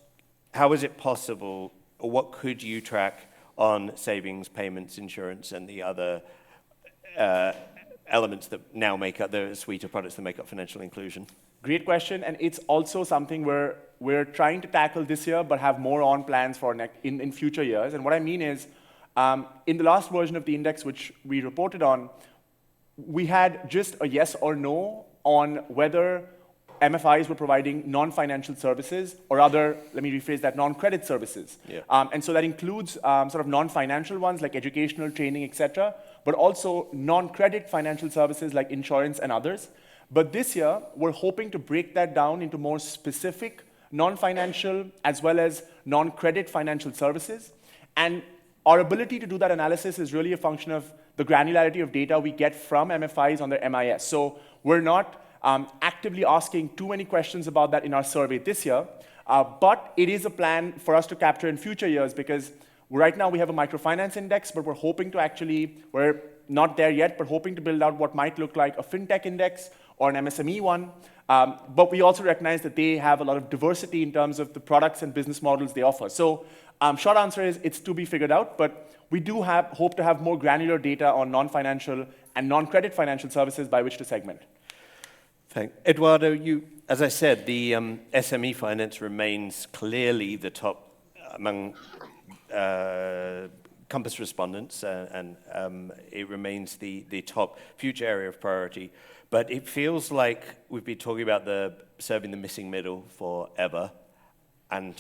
[SPEAKER 1] How is it possible, or what could you track on savings, payments, insurance, and the other elements that now make up the suite of products that make up financial inclusion?
[SPEAKER 2] Great question, and it's also something we're trying to tackle this year, but have more on plans for in future years. And what I mean is, in the last version of the index, which we reported on, we had just a yes or no on whether MFIs were providing non-financial services or other, let me rephrase that, non-credit services.
[SPEAKER 1] Yeah.
[SPEAKER 2] And so that includes sort of non-financial ones like educational, training, etc., but also non-credit financial services like insurance and others. But this year, we're hoping to break that down into more specific non-financial as well as non-credit financial services. And our ability to do that analysis is really a function of the granularity of data we get from MFIs on their MIS. So we're not actively asking too many questions about that in our survey this year, but it is a plan for us to capture in future years because right now we have a microfinance index, but we're hoping to we're not there yet, but hoping to build out what might look like a fintech index or an MSME one. But we also recognize that they have a lot of diversity in terms of the products and business models they offer. So short answer is it's to be figured out, but we do hope to have more granular data on non-financial and non-credit financial services by which to segment.
[SPEAKER 1] Thanks. Edoardo, as I said, the SME finance remains clearly the top among Compass respondents, and it remains the top future area of priority. But it feels like we've been talking about serving the missing middle forever, and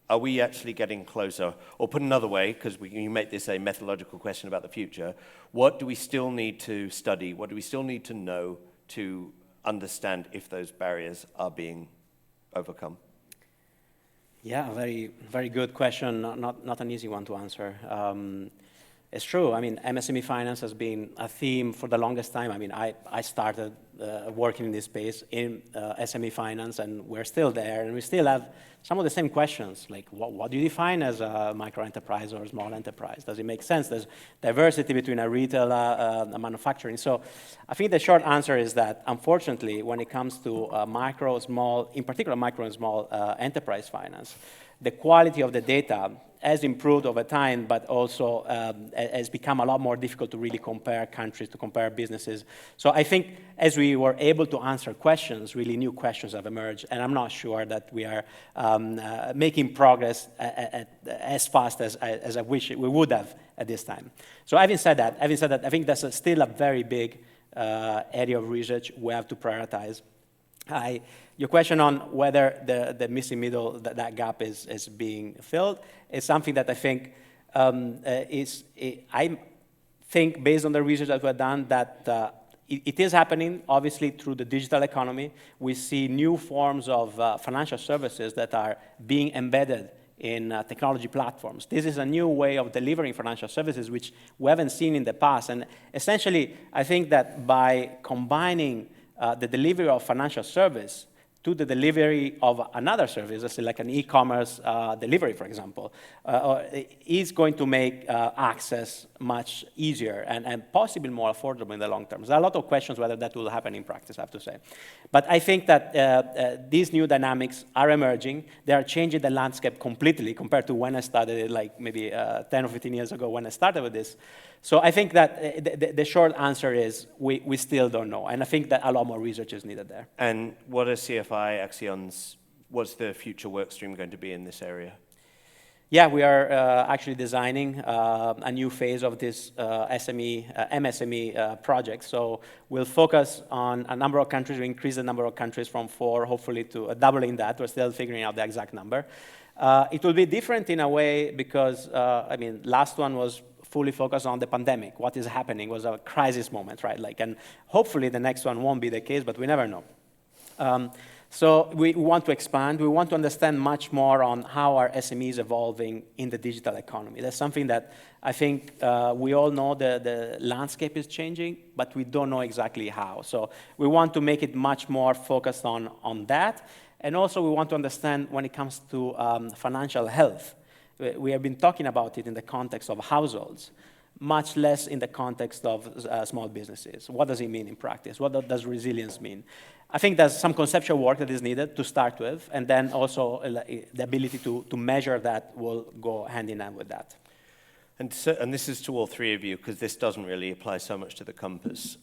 [SPEAKER 1] are we actually getting closer? Or put another way, because you make this a methodological question about the future, what do we still need to study? What do we still need to know to understand if those barriers are being overcome?
[SPEAKER 4] Yeah, very, very good question. Not an easy one to answer. It's true. I mean, MSME finance has been a theme for the longest time. I mean, I started working in this space in SME finance, and we're still there, and we still have some of the same questions, like what do you define as a micro enterprise or a small enterprise? Does it make sense? There's diversity between a retail, a manufacturing. So I think the short answer is that, unfortunately, when it comes to micro, small, in particular micro and small enterprise finance, the quality of the data has improved over time, but also has become a lot more difficult to really compare countries, to compare businesses. So I think as we were able to answer questions, really new questions have emerged, and I'm not sure that we are making progress as fast as I wish we would have at this time. So having said that, I think that's still a very big area of research we have to prioritize. Your question on whether the missing middle, that gap is being filled, is something that I think I think based on the research that we've done that it is happening, obviously, through the digital economy. We see new forms of financial services that are being embedded in technology platforms. This is a new way of delivering financial services, which we haven't seen in the past. And essentially, I think that by combining the delivery of financial service to the delivery of another service, let's say like an e-commerce delivery, for example, is going to make access much easier and possibly more affordable in the long term. There are a lot of questions whether that will happen in practice, I have to say. But I think that these new dynamics are emerging. They are changing the landscape completely compared to when I started, like maybe 10 or 15 years ago when I started with this. So I think that the short answer is we still don't know. And I think that a lot more research is needed there.
[SPEAKER 1] And what are CFI ACCION's, what's the future work stream going to be in this area?
[SPEAKER 4] Yeah, we are actually designing a new phase of this MSME project. So we'll focus on a number of countries. We increase the number of countries from 4, hopefully, to doubling that. We're still figuring out the exact number. It will be different in a way because, I mean, last one was fully focused on the pandemic. What is happening was a crisis moment, right? Like, and hopefully the next one won't be the case, but we never know. So we want to expand. We want to understand much more on how our SME is evolving in the digital economy. That's something that I think we all know the landscape is changing, but we don't know exactly how. So we want to make it much more focused on that. And also we want to understand when it comes to financial health. We have been talking about it in the context of households, much less in the context of small businesses. What does it mean in practice? What does resilience mean? I think there's some conceptual work that is needed to start with, and then also the ability to measure that will go hand in hand with that.
[SPEAKER 1] And this is to all three of you, because this doesn't really apply so much to the Compass.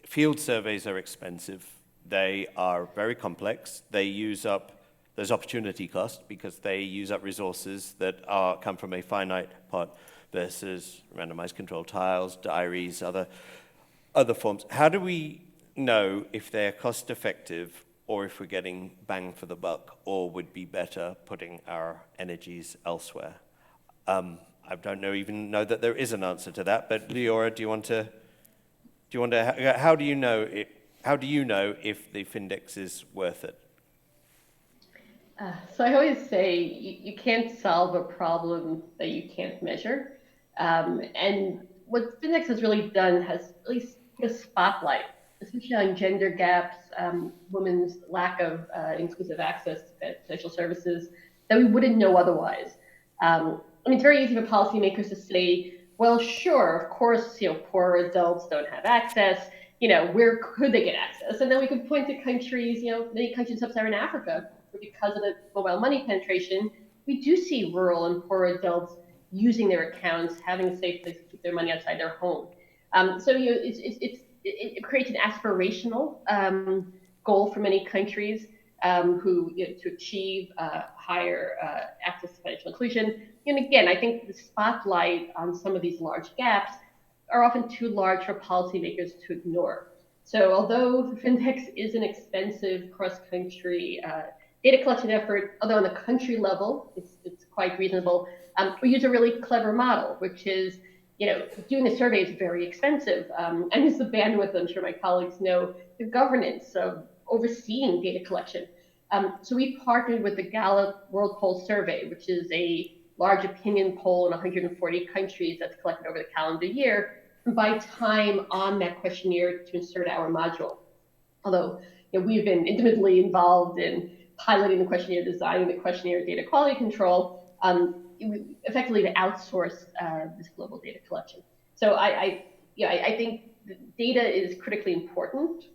[SPEAKER 1] Field surveys are expensive. They are very complex. They use up, there's opportunity cost because they use up resources that come from a finite pot versus randomized control trials, diaries, other forms. How do we know if they're cost effective or if we're getting bang for the buck, or would be better putting our energies elsewhere? I don't even know that there is an answer to that, but Leora, how do you know if the Findex is worth it?
[SPEAKER 3] So I always say you can't solve a problem that you can't measure. And what Findex has really done has really put a spotlight, especially on gender gaps, women's lack of inclusive access to financial services that we wouldn't know otherwise. I mean, it's very easy for policymakers to say, well, sure, of course, poor adults don't have access. Where could they get access? And then we could point to countries, many countries in sub-Saharan Africa, where because of the mobile money penetration, we do see rural and poor adults using their accounts, having a safe place to keep their money outside their home. So it creates an aspirational goal for many countries to achieve higher access to financial inclusion. And again, I think the spotlight on some of these large gaps are often too large for policymakers to ignore. So although Findex is an expensive cross-country data collection effort, although on the country level, it's quite reasonable, we use a really clever model, which is, doing a survey is very expensive. And it's the bandwidth, I'm sure my colleagues know, the governance of overseeing data collection. So we partnered with the Gallup World Poll Survey, which is a large opinion poll in 140 countries that's collected over the calendar year, and by time on that questionnaire to insert our module. Although we've been intimately involved in piloting the questionnaire, designing the questionnaire, data quality control, effectively to outsource this global data collection. So I think data is critically important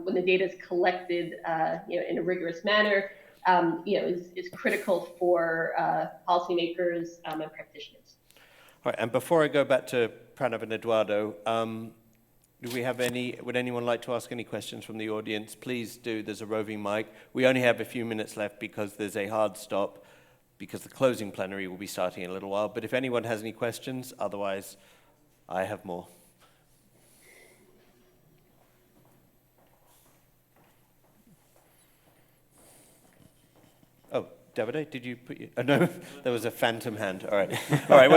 [SPEAKER 3] when the data is collected in a rigorous manner. Is critical for policymakers and practitioners.
[SPEAKER 1] All right, and before I go back to Pranav and Edoardo, would anyone like to ask any questions from the audience? Please do, there's a roving mic. We only have a few minutes left because there's a hard stop, because the closing plenary will be starting in a little while. But if anyone has any questions, otherwise I have more. Oh, Davide, did you put your... Oh, no, there was a phantom hand. All right. All right,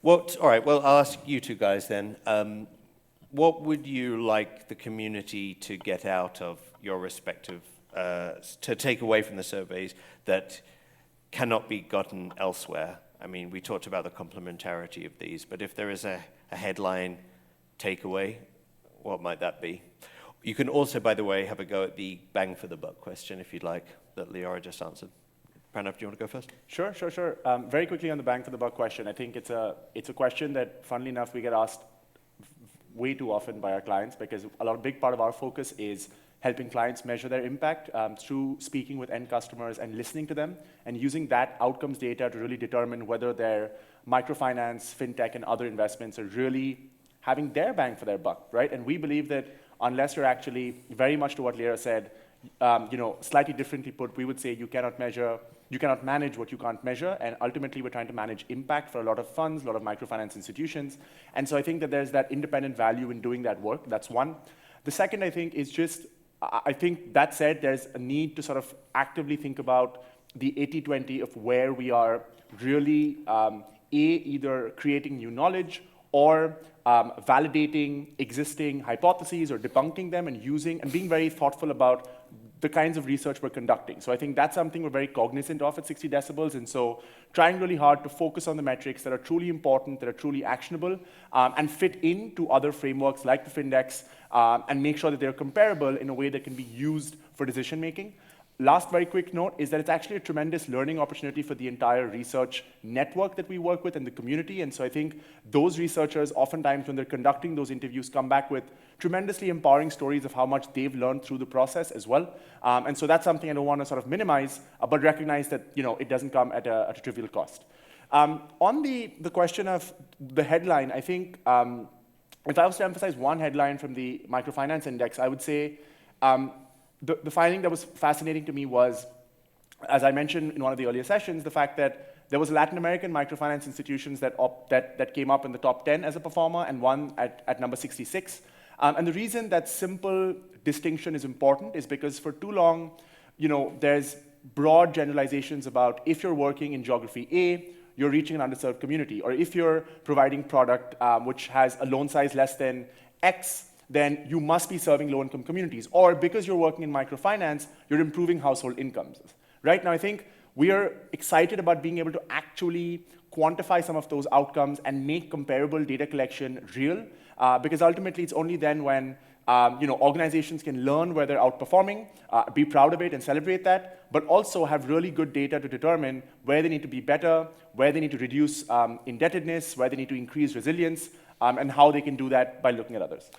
[SPEAKER 1] all right, well, I'll ask you two guys then. What would you like the community to get out of your respective, to take away from the surveys that cannot be gotten elsewhere? I mean, we talked about the complementarity of these, but if there is a headline takeaway, what might that be? You can also, by the way, have a go at the bang for the buck question, if you'd like, that Leora just answered. Pranav, do you want to go first?
[SPEAKER 2] Sure. Very quickly on the bang for the buck question, I think it's a question that, funnily enough, we get asked way too often by our clients, because a big part of our focus is helping clients measure their impact through speaking with end customers and listening to them, and using that outcomes data to really determine whether their microfinance, fintech, and other investments are really having their bang for their buck, right? And we believe that unless you're actually, very much to what Leora said, slightly differently put, we would say you cannot manage what you can't measure, and ultimately we're trying to manage impact for a lot of funds, a lot of microfinance institutions. And so I think that there's that independent value in doing that work. That's one. The second, I think, is just, I think that said, there's a need to sort of actively think about the 80-20 of where we are really, either creating new knowledge or validating existing hypotheses or debunking them, and being very thoughtful about the kinds of research we're conducting. So I think that's something we're very cognizant of at 60 Decibels, and so trying really hard to focus on the metrics that are truly important, that are truly actionable, and fit into other frameworks like the Findex, and make sure that they're comparable in a way that can be used for decision making. Last very quick note is that it's actually a tremendous learning opportunity for the entire research network that we work with and the community. And so I think those researchers, oftentimes when they're conducting those interviews, come back with tremendously empowering stories of how much they've learned through the process as well. And so that's something I don't want to sort of minimize, but recognize that it doesn't come at a trivial cost. On the question of the headline, I think if I was to emphasize one headline from the Microfinance Index, I would say the finding that was fascinating to me was, as I mentioned in one of the earlier sessions, the fact that there was Latin American microfinance institutions that came up in the top 10 as a performer, and one at number 66. And the reason that simple distinction is important is because for too long, there's broad generalizations about if you're working in geography A, you're reaching an underserved community, or if you're providing product which has a loan size less than X, then you must be serving low-income communities. Or because you're working in microfinance, you're improving household incomes. Right now, I think we are excited about being able to actually quantify some of those outcomes and make comparable data collection real, because ultimately it's only then when organizations can learn where they're outperforming, be proud of it and celebrate that, but also have really good data to determine where they need to be better, where they need to reduce indebtedness, where they need to increase resilience, and how they can do that by looking at others.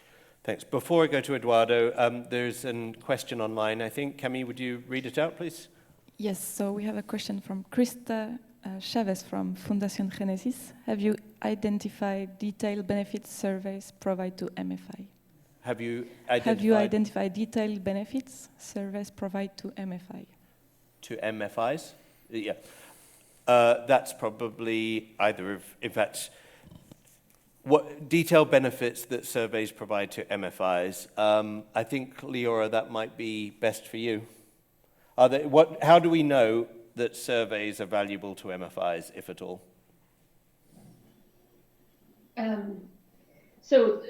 [SPEAKER 1] Thanks. Before I go to Edoardo, there's a question online. I think, Camille, would you read it out, please?
[SPEAKER 5] Yes, so we have a question from Krista Chavez from Fundación Genesis. Have you identified detailed benefits surveys provided to MFI?
[SPEAKER 1] Have you
[SPEAKER 5] identified detailed benefits surveys provided to MFI?
[SPEAKER 1] To MFIs? Yeah. That's probably either of, in fact, what detailed benefits that surveys provide to MFIs. I think, Leora, that might be best for you. How do we know that surveys are valuable to MFIs, if at all?
[SPEAKER 3] So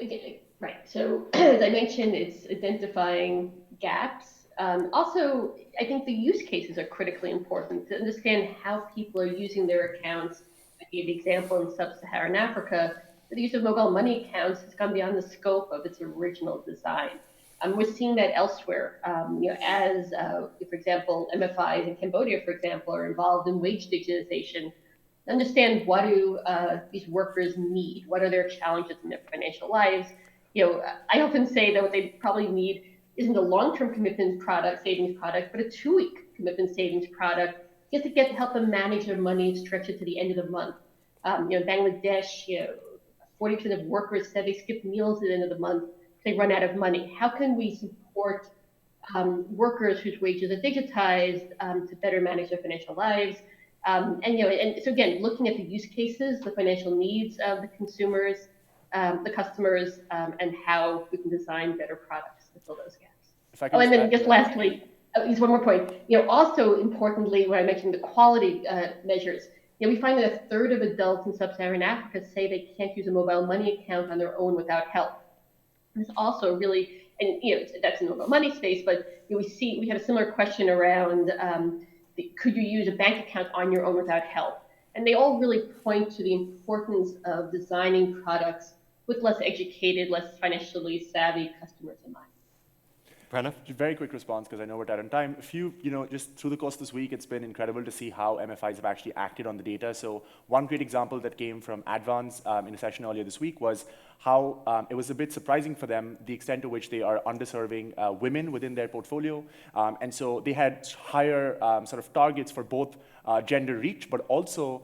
[SPEAKER 3] as I mentioned, it's identifying gaps Also, I think the use cases are critically important to understand how people are using their accounts. I gave the example in sub-Saharan Africa, the use of mobile money accounts has gone beyond the scope of its original design. We're seeing that elsewhere, as, for example, MFIs in Cambodia, for example, are involved in wage digitization. Understand what do these workers need? What are their challenges in their financial lives? I often say that what they probably need isn't a long-term commitment product, savings product, but a 2-week commitment savings product, just to help them manage their money and stretch it to the end of the month. Bangladesh, 40% of workers said they skip meals at the end of the month if they run out of money. How can we support workers whose wages are digitized to better manage their financial lives? And so again, looking at the use cases, the financial needs of the consumers, the customers, and how we can design better products to fill those gaps. And then just lastly, just one more point. Also importantly, when I mentioned the quality measures, we find that a third of adults in sub-Saharan Africa say they can't use a mobile money account on their own without help. It's also really, and that's in the mobile money space, but we had a similar question around could you use a bank account on your own without help? And they all really point to the importance of designing products with less educated, less financially savvy customers in mind.
[SPEAKER 2] Pranav? Very quick response, because I know we're tight on time. Just through the course of this week, it's been incredible to see how MFIs have actually acted on the data. So one great example that came from Advance in a session earlier this week was how it was a bit surprising for them the extent to which they are underserving women within their portfolio. And so they had higher sort of targets for both gender reach, but also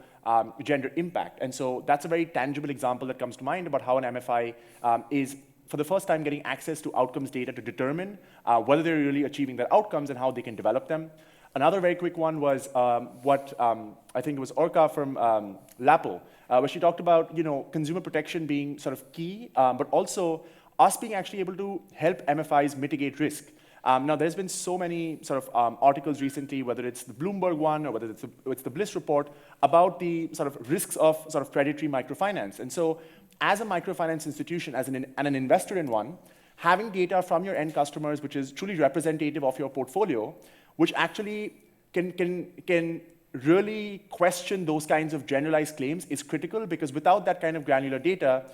[SPEAKER 2] gender impact. And so that's a very tangible example that comes to mind about how an MFI is for the first time getting access to outcomes data to determine whether they're really achieving their outcomes and how they can develop them. Another very quick one was what I think it was Orca from Klapper, where she talked about consumer protection being sort of key, but also us being actually able to help MFIs mitigate risk. Now, there's been so many sort of articles recently, whether it's the Bloomberg one or whether it's the Bliss report, about the sort of risks of sort of predatory microfinance. And so as a microfinance institution and an investor in one, having data from your end customers, which is truly representative of your portfolio, which actually can really question those kinds of generalized claims is critical, because without that kind of granular data,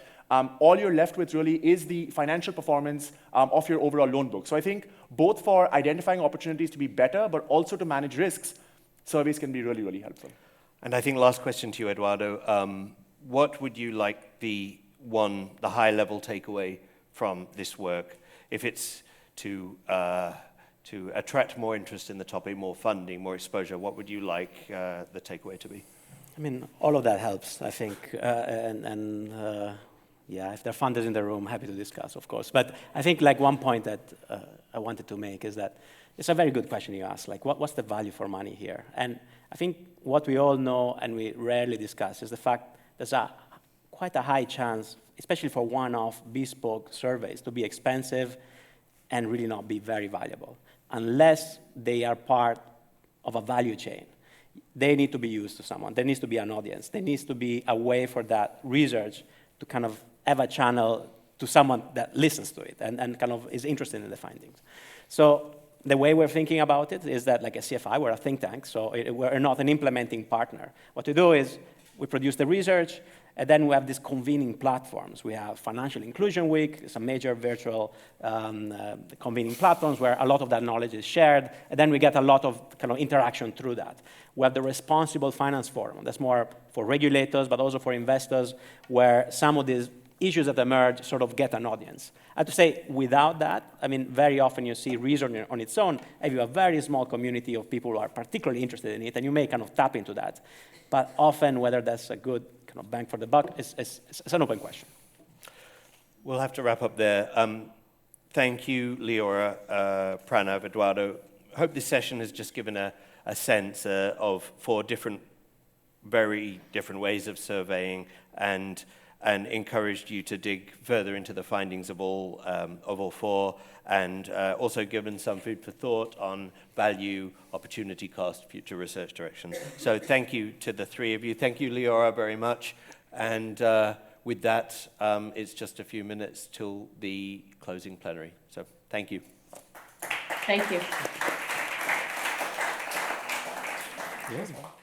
[SPEAKER 2] all you're left with really is the financial performance of your overall loan book. So I think both for identifying opportunities to be better, but also to manage risks, surveys can be really, really helpful.
[SPEAKER 1] And I think last question to you, Edoardo. What would you like the high-level takeaway from this work? If it's to attract more interest in the topic, more funding, more exposure, what would you like the takeaway to be?
[SPEAKER 4] I mean, all of that helps, I think. Yeah, if there are funders in the room, happy to discuss, of course. But I think one point that I wanted to make is that it's a very good question you asked. What's the value for money here? And I think what we all know and we rarely discuss is the fact there's quite a high chance, especially for one-off bespoke surveys, to be expensive and really not be very valuable, unless they are part of a value chain. They need to be used to someone. There needs to be an audience. There needs to be a way for that research to kind of have a channel to someone that listens to it and kind of is interested in the findings. So the way we're thinking about it is that, like a CFI, we're a think tank, so we're not an implementing partner. What we do is we produce the research, and then we have these convening platforms. We have Financial Inclusion Week, some major virtual convening platforms where a lot of that knowledge is shared, and then we get a lot of kind of interaction through that. We have the Responsible Finance Forum. That's more for regulators, but also for investors, where some of these issues that emerge sort of get an audience. I have to say, without that, I mean, very often you see research on its own, and you have a very small community of people who are particularly interested in it, and you may kind of tap into that. But often, whether that's a good kind of bang for the buck is an open question.
[SPEAKER 1] We'll have to wrap up there. Thank you, Leora, Pranav, Edoardo. I hope this session has just given a sense of 4 very different ways of surveying and encouraged you to dig further into the findings of all 4, and also given some food for thought on value, opportunity cost, future research directions. So thank you to the 3 of you. Thank you, Leora, very much. And with that, it's just a few minutes till the closing plenary. So thank you.
[SPEAKER 3] Thank you.
[SPEAKER 2] Yes.